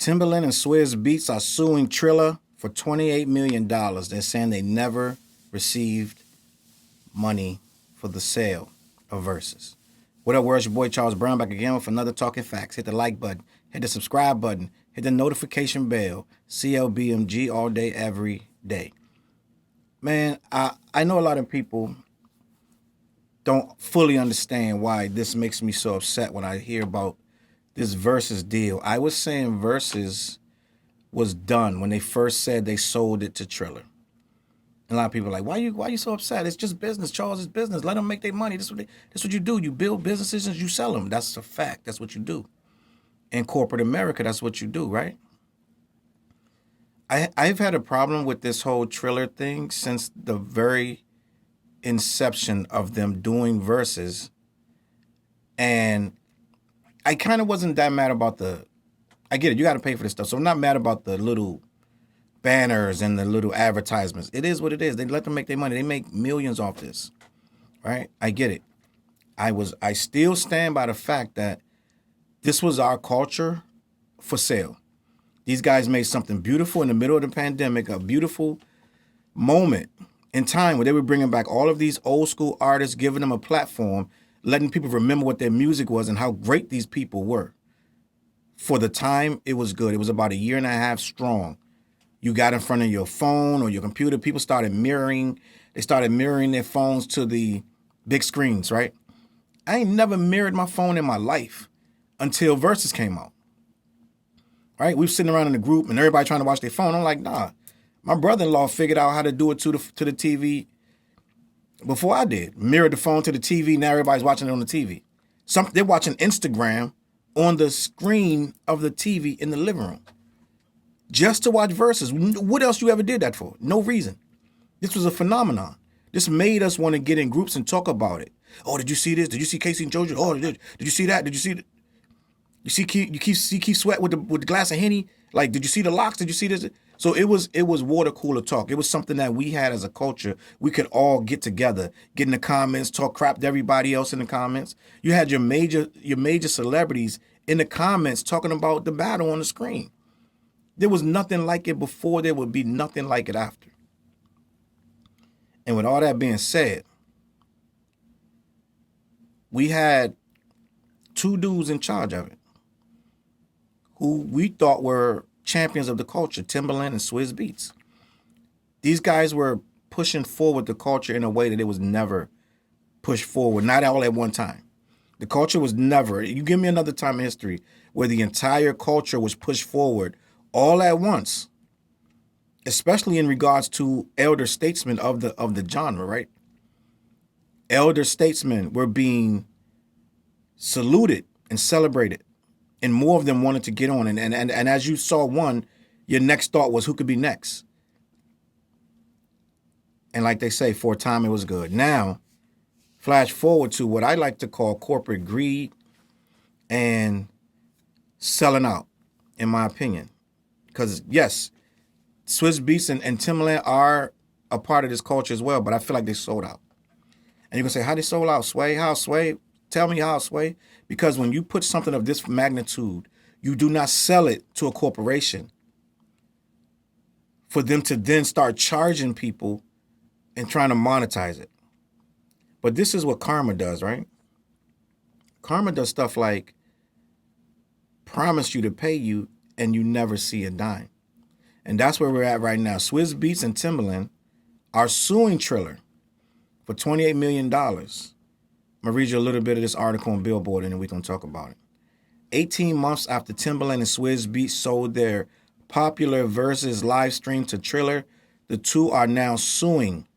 Timbaland and Swizz Beats are suing Triller for $28 million. They're saying they never received money for the sale of Verzuz. What up, world? Your boy Charles Brown back again with another Talking Facts. Hit the like button, hit the subscribe button, hit the notification bell. CLBMG all day, every day. Man, I know a lot of people don't fully understand why this makes me so upset when I hear about this Verzuz deal. I was saying Verzuz was done when they first said they sold it to Triller. And a lot of people are like, why you so upset? It's just business, Charles. It's business. Let them make their money. That's what you do. You build businesses and you sell them. That's a fact. That's what you do. In corporate America, that's what you do, right? I've had a problem with this whole Triller thing since the very inception of them doing Verzuz. And I kind of wasn't that mad about I get it, you got to pay for this stuff. So I'm not mad about the little banners and the little advertisements. It is what it is. They let them make their money. They make millions off this, right? I get it. I still stand by the fact that this was our culture for sale. These guys made something beautiful in the middle of the pandemic, a beautiful moment in time where they were bringing back all of these old school artists, giving them a platform, letting people remember what their music was and how great these people were. For the time, it was good. It was about 1.5 years strong. You got in front of your phone or your computer. People started mirroring. They started mirroring their phones to the big screens, right? I ain't never mirrored my phone in my life until Verzuz came out. Right? We were sitting around in a group and everybody trying to watch their phone. I'm like, nah. My brother-in-law figured out how to do it to the TV before I did. Mirrored the phone to the TV. Now everybody's watching it on the TV. They're watching Instagram on the screen of the TV in the living room. Just to watch Verzuz. What else you ever did that for? No reason. This was a phenomenon. This made us want to get in groups and talk about it. Oh, did you see this? Did you see Casey and Jojo? Oh, did you see that? Did you see that? You see Keith Sweat with the glass of Henny? Like, did you see the locks? Did you see this? So it was water cooler talk. It was something that we had as a culture. We could all get together, get in the comments, talk crap to everybody else in the comments. You had your major celebrities in the comments talking about the battle on the screen. There was nothing like it before. There would be nothing like it after. And with all that being said, we had two dudes in charge of it who we thought were champions of the culture, Timbaland and Swizz Beats. These guys were pushing forward the culture in a way that it was never pushed forward, not all at one time. The culture was never, you give me another time in history where the entire culture was pushed forward all at once, especially in regards to elder statesmen of the genre, right? Elder statesmen were being saluted and celebrated. And more of them wanted to get on. And as you saw one, your next thought was, who could be next? And like they say, for a time it was good. Now, flash forward to what I like to call corporate greed and selling out, in my opinion. Because, yes, Swizz Beats and Timbaland are a part of this culture as well, but I feel like they sold out. And you can say, how they sold out, Sway? How, Sway? Tell me how, Sway. Because when you put something of this magnitude, you do not sell it to a corporation for them to then start charging people and trying to monetize it. But this is what karma does, right? Karma does stuff like promise you to pay you and you never see a dime. And that's where we're at right now. Swizz Beats and Timbaland are suing Triller for $28 million. I'm going to read you a little bit of this article on Billboard and then we're going to talk about it. 18 months after Timbaland and Swizz Beats sold their popular Verzuz live stream to Triller, the two are now suing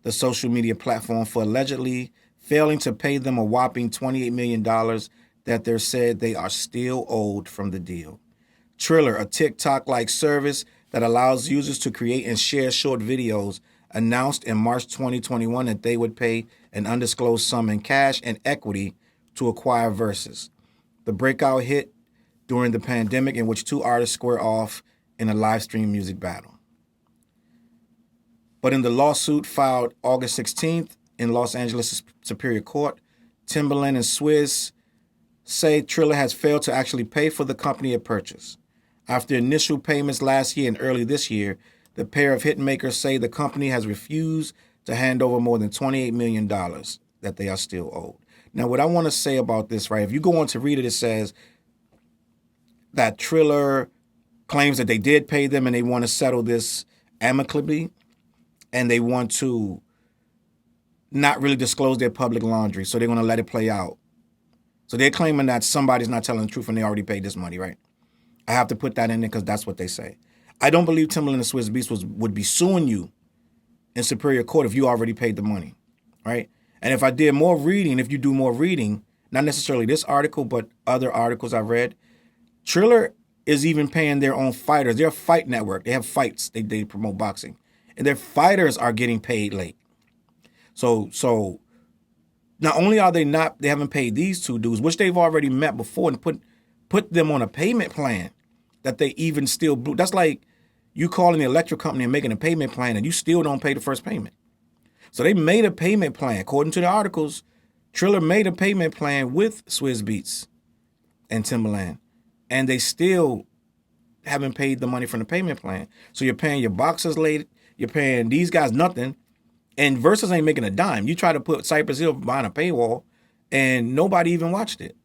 the social media platform for allegedly failing to pay them a whopping $28 million that they're said they are still owed from the deal. Triller, a TikTok-like service that allows users to create and share short videos, announced in March 2021 that they would pay an undisclosed sum in cash and equity to acquire Verzuz. The breakout hit during the pandemic in which two artists square off in a live stream music battle. But in the lawsuit filed August 16th in Los Angeles Superior Court, Timbaland and Swizz say Triller has failed to actually pay for the company it purchased. After initial payments last year and early this year, the pair of hitmakers say the company has refused to hand over more than $28 million that they are still owed. Now, what I want to say about this, right, if you go on to read it, it says that Triller claims that they did pay them and they want to settle this amicably, and they want to not really disclose their public laundry, so they're going to let it play out. So they're claiming that somebody's not telling the truth and they already paid this money, right? I have to put that in there because that's what they say. I don't believe Timbaland and Swizz Beatz would be suing you in Superior Court if you already paid the money, right? And if I did more reading, if you do more reading, not necessarily this article, but other articles I read, Triller is even paying their own fighters. They're a fight network. They have fights. They promote boxing. And their fighters are getting paid late. So not only are they haven't paid these two dudes, which they've already met before and put them on a payment plan that they even still blew. That's like you calling the electric company and making a payment plan and you still don't pay the first payment. So they made a payment plan. According to the articles, Triller made a payment plan with Swizz Beatz and Timbaland, and they still haven't paid the money from the payment plan. So you're paying your boxers late, you're paying these guys nothing, and Verzuz ain't making a dime. You try to put Cypress Hill behind a paywall, and nobody even watched it.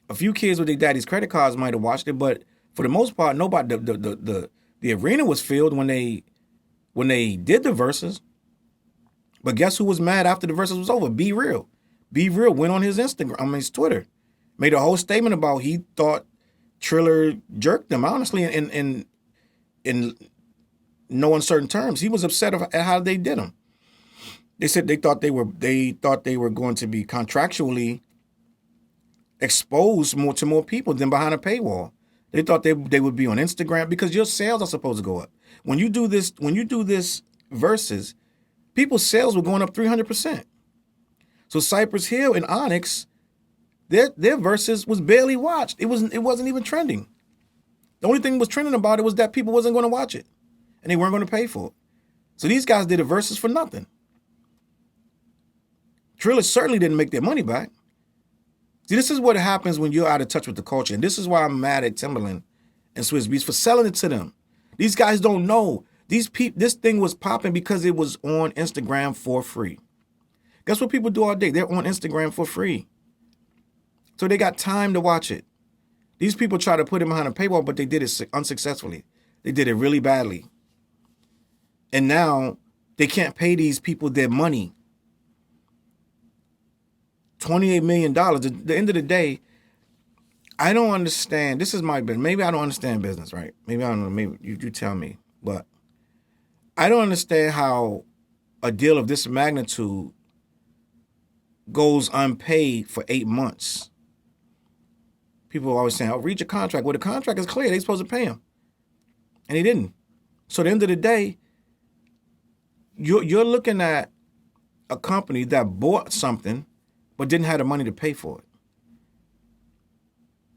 A few kids with their daddy's credit cards might have watched it, but for the most part, nobody. The arena was filled when they did the Verzuz. But guess who was mad after the Verzuz was over? Be Real. Be Real went on his his Twitter, made a whole statement about he thought Triller jerked them. Honestly, in no uncertain terms, he was upset at how they did him. They said they thought they were going to be contractually exposed to more people than behind a paywall. They thought they would be on Instagram because your sales are supposed to go up. When you do this Verzuz, people's sales were going up 300%. So Cypress Hill and Onyx, their Verzuz was barely watched. It wasn't even trending. The only thing was trending about it was that people wasn't going to watch it, and they weren't going to pay for it. So these guys did a Verzuz for nothing. Triller certainly didn't make their money back. See, this is what happens when you're out of touch with the culture, and this is why I'm mad at Timbaland and Swizz Beatz for selling it to them. These guys don't know. This thing was popping because it was on Instagram for free. Guess what people do all day? They're on Instagram for free. So they got time to watch it. These people try to put it behind a paywall, but they did it unsuccessfully. They did it really badly. And now they can't pay these people their money. $28 million. At the end of the day, I don't understand. This is my business. Maybe I don't understand business, right? Maybe I don't know. Maybe you tell me. But I don't understand how a deal of this magnitude goes unpaid for 8 months. People are always saying, "Oh, read your contract." Well, the contract is clear. They're supposed to pay him, and he didn't. So at the end of the day, you're looking at a company that bought something but didn't have the money to pay for it.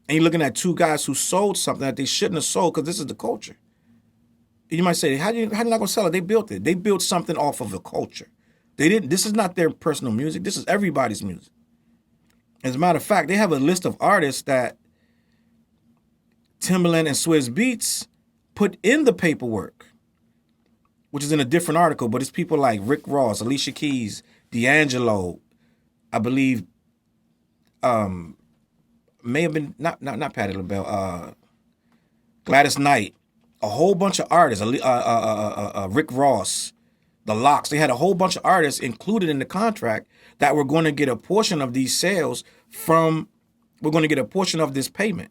And you're looking at two guys who sold something that they shouldn't have sold because this is the culture. And you might say, how you not going to sell it? They built it. They built something off of the culture. They didn't. This is not their personal music. This is everybody's music. As a matter of fact, they have a list of artists that Timbaland and Swizz Beatz put in the paperwork, which is in a different article, but it's people like Rick Ross, Alicia Keys, D'Angelo, I believe, may have been not Patti LaBelle, Gladys Knight, a whole bunch of artists, Rick Ross, the Locks. They had a whole bunch of artists included in the contract that were going to get a portion of these sales we're going to get a portion of this payment.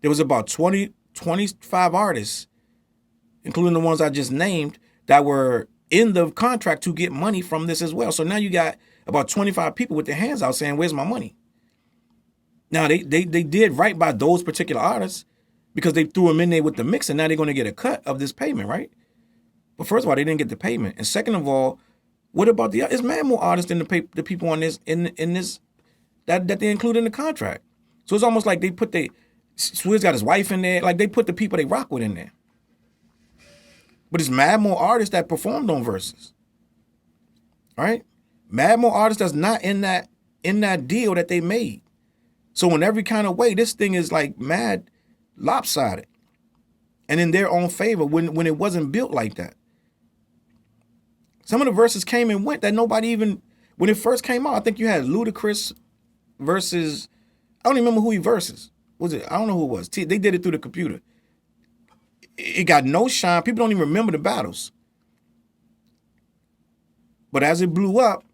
There was about 25 artists, including the ones I just named, that were in the contract to get money from this as well. So now you got about 25 people with their hands out saying, "Where's my money?" Now, they did right by those particular artists because they threw them in there with the mix, and now they're going to get a cut of this payment, right? But first of all, they didn't get the payment. And second of all, what about it's mad more artists than the people on this in this that they include in the contract. So it's almost like they put Swizz got his wife in there, like they put the people they rock with in there. But it's mad more artists that performed on Verzuz. Right? Mad more artists that's not in that deal that they made. So in every kind of way, this thing is like mad lopsided and in their own favor when it wasn't built like that. Some of the verses came and went that nobody even, when it first came out, I think you had Ludacris versus, I don't even remember who he versus. Was it? I don't know who it was. They did it through the computer. It got no shine. People don't even remember the battles. But as it blew up,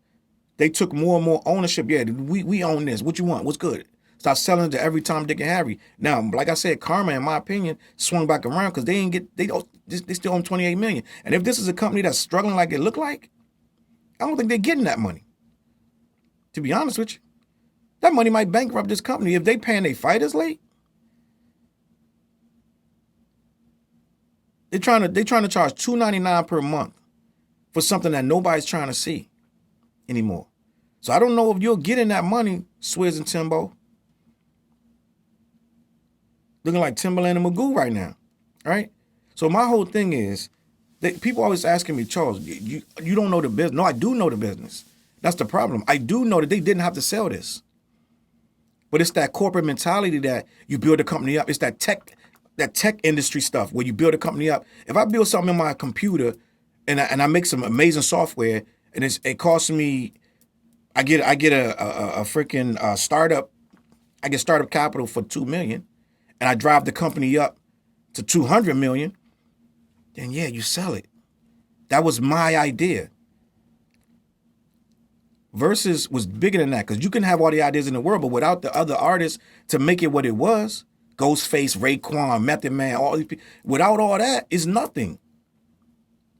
they took more and more ownership. Yeah, we own this. What you want? What's good? Start selling it to every Tom, Dick, and Harry. Now, like I said, Karma, in my opinion, swung back around because they still own 28 million. And if this is a company that's struggling like it looked like, I don't think they're getting that money. To be honest with you, that money might bankrupt this company if they paying their fighters late. They're trying to charge $2.99 per month for something that nobody's trying to see anymore. So I don't know if you're getting that money, Swizz and Timbo. Looking like Timbaland and Magoo right now, right? So my whole thing is that people always asking me, Charles, you don't know the business. No, I do know the business. That's the problem. I do know that they didn't have to sell this. But it's that corporate mentality that you build a company up. It's that tech industry stuff where you build a company up. If I build something in my computer and I make some amazing software and it costs me, I get a freaking startup. I get startup capital for $2 million, and I drive the company up to $200 million. Then yeah, you sell it. That was my idea. Verzuz was bigger than that because you can have all the ideas in the world, but without the other artists to make it what it was, Ghostface, Raekwon, Method Man, all these people, without all that, it's nothing.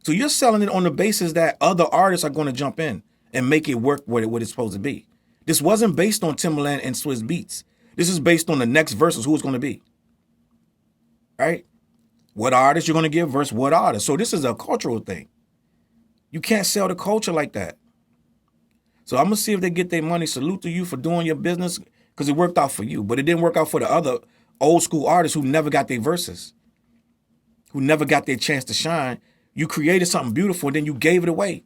So you're selling it on the basis that other artists are going to jump in and make it work what it's supposed to be. This wasn't based on Timbaland and Swizz beats. This is based on the next versus who it's going to be. Right? What artist you're going to give versus what artist. So this is a cultural thing. You can't sell the culture like that. So I'm going to see if they get their money. Salute to you for doing your business because it worked out for you. But it didn't work out for the other old school artists who never got their verses, who never got their chance to shine. You created something beautiful and then you gave it away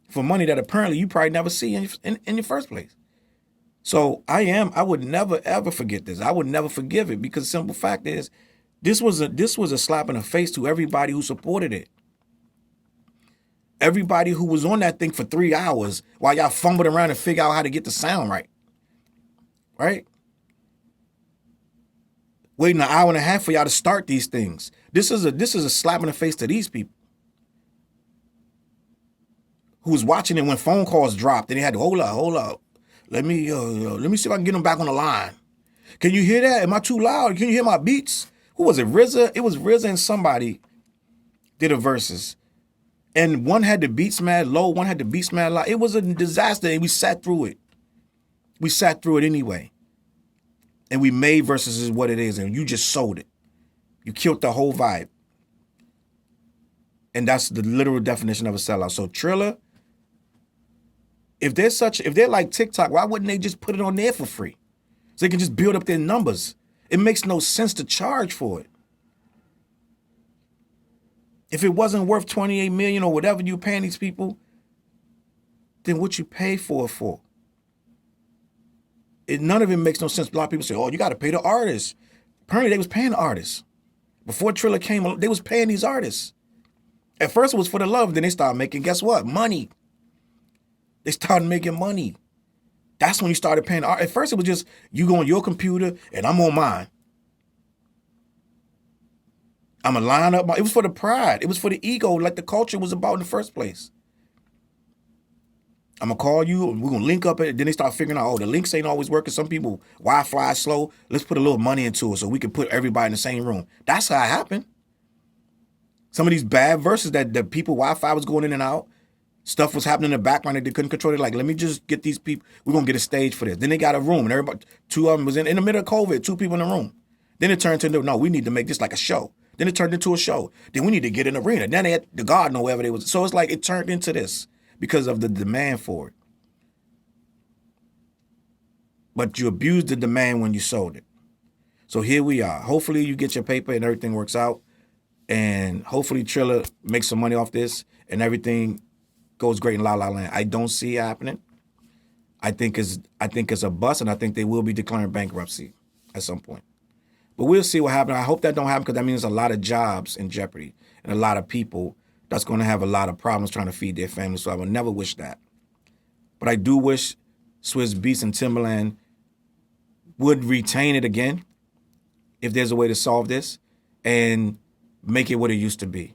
for money that apparently you probably never see in your first place. So I would never, ever forget this. I would never forgive it because the simple fact is this was a slap in the face to everybody who supported it. Everybody who was on that thing for 3 hours while y'all fumbled around and figure out how to get the sound right. Right? Waiting an hour and a half for y'all to start these things. This is a slap in the face to these people who was watching it when phone calls dropped and they had to hold up. Let me see if I can get them back on the line. Can you hear that? Am I too loud? Can you hear my beats? Who was it? RZA? It was RZA and somebody did a versus. And one had the beats mad low, one had the beats mad loud. It was a disaster and we sat through it. We sat through it anyway. And we made Verzuz is what it is and you just sold it. You killed the whole vibe. And that's the literal definition of a sellout. So Triller, if they're like TikTok, why wouldn't they just put it on there for free? So they can just build up their numbers. It makes no sense to charge for it. If it wasn't worth 28 million or whatever you're paying these people, then what you pay for it for? None of it makes no sense. A lot of people say, oh, you got to pay the artists. Apparently they was paying the artists. Before Triller came, they was paying these artists. At first it was for the love, then they started making, guess what? Money. They started making money. That's when you started paying. At first it was just, you go on your computer and I'm on mine. I'm going to line up. It was for the pride. It was for the ego, like the culture was about in the first place. I'm going to call you. We're going to link up. Then they start figuring out, oh, the links ain't always working. Some people, Wi-Fi is slow. Let's put a little money into it so we can put everybody in the same room. That's how it happened. Some of these bad verses that the people, Wi-Fi was going in and out. Stuff was happening in the background that they couldn't control it. Like, let me just get these people. We're going to get a stage for this. Then they got a room. And everybody, two of them was in the middle of COVID, 2 people in the room. Then it turned into, no, we need to make this like a show. Then it turned into a show. Then we need to get an arena. Then they had the garden or wherever they was. So it's like it turned into this because of the demand for it. But you abused the demand when you sold it. So here we are. Hopefully you get your paper and everything works out. And hopefully Triller makes some money off this and everything goes great in La La Land. I don't see it happening. I think it's a bust, and I think they will be declaring bankruptcy at some point. But we'll see what happens. I hope that don't happen because that means a lot of jobs in jeopardy and a lot of people that's going to have a lot of problems trying to feed their families. So I would never wish that. But I do wish Swizz Beatz and Timbaland would retain it again if there's a way to solve this and make it what it used to be.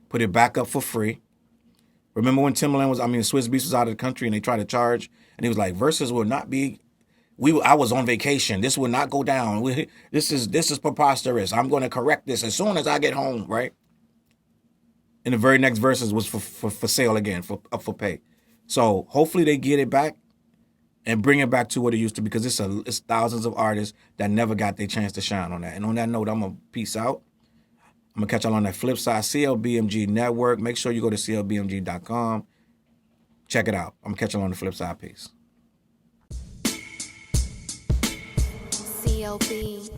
Put it back up for free. Remember when Swizz Beatz was out of the country and they tried to charge and he was like, Verzuz will not be, I was on vacation. This will not go down. This is preposterous. I'm going to correct this as soon as I get home, right? And the very next Verzuz was for sale again, up for pay. So hopefully they get it back and bring it back to what it used to be, because it's thousands of artists that never got their chance to shine on that. And on that note, I'm going to peace out. I'm going to catch y'all on that flip side. CLBMG Network. Make sure you go to CLBMG.com. Check it out. I'm going to catch y'all on the flip side. Peace. CLB.